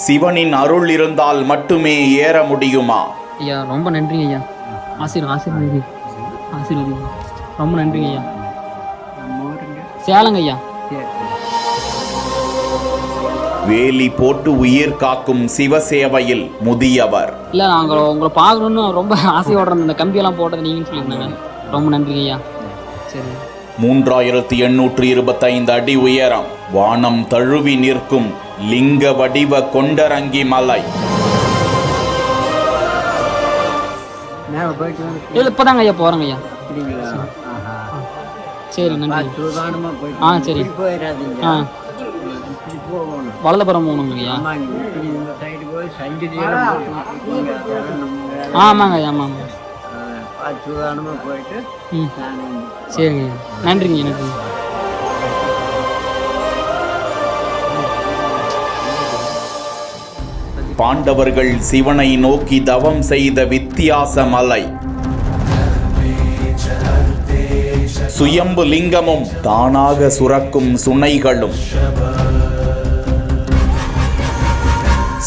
சிவனின் அருள் இருந்தால் மட்டுமே ஏற முடியுமா? ஐயா ரொம்ப நன்றிங்க ஐயா. ஆசீர்வாதி ரொம்ப நன்றிங்க ஐயா. சேலங்க ஐயா. வேலி போட்டு உயிர் காக்கும் சிவசேவையில் முதியவர். இல்லை நாங்கள் உங்களை பார்க்கணுன்னு ரொம்ப ஆசையோட இந்த கம்பியெல்லாம் போட்டது நீங்கன்னு சொல்லியிருந்தாங்க. ரொம்ப நன்றிங்க ஐயா. சரி. 3825 அடி உயரம், வானம் தழுவி நிற்கும் லிங்க வடிவ கொண்டரங்கி மலை. இல்லை இப்போதாங்க ஐயா போகிறேங்க ஐயா. சரி நன்றி. சரி. வலதுபுறம் போகணுங்க ஐயா. ஆமாங்க ஐயா. ஆமாங்க. சரிங்க ஐயா. நன்றிங்க. நன்றி. பாண்டவர்கள் சிவனை நோக்கி தவம் செய்த வித்தியாச மலை. சுயம்பு லிங்கமும் தானாக சுரக்கும் சுனைகளும்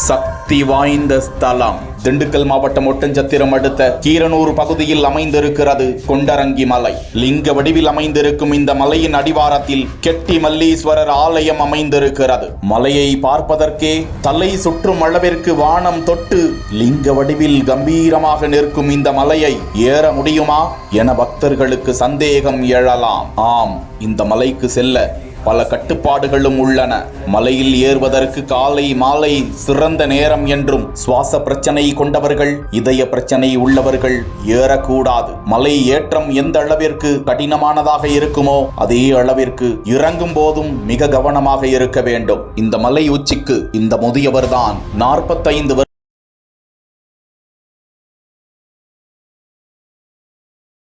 சக்தி வாய்ந்த ஸ்தலம். திண்டுக்கல் மாவட்டம் ஒட்டஞ்சத்திரம் அடுத்த கீரனூர் பகுதியில் அமைந்திருக்கிறது கொண்டரங்கி மலை. லிங்க வடிவில் அமைந்திருக்கும் இந்த மலையின் அடிவாரத்தில் கெட்டி மல்லீஸ்வரர் ஆலயம் அமைந்திருக்கிறது. மலையை பார்ப்பதற்கே தலை சுற்றும் அளவிற்கு வானம் தொட்டு லிங்க வடிவில் கம்பீரமாக நிற்கும் இந்த மலையை ஏற முடியுமா என பக்தர்களுக்கு சந்தேகம் எழலாம். ஆம், இந்த மலைக்கு செல்ல பல கட்டுப்பாடுகளும் உள்ளன. மலையில் ஏறுவதற்கு காலை மாலை சிறந்த நேரம் என்றும், சுவாச பிரச்சனை கொண்டவர்கள், இதய பிரச்சனை உள்ளவர்கள் ஏறக்கூடாது. மலை ஏற்றம் எந்த அளவிற்கு கடினமானதாக இருக்குமோ அதே அளவிற்கு இறங்கும் போதும் மிக கவனமாக இருக்க வேண்டும். இந்த மலை உச்சிக்கு இந்த முதியவர்தான் 45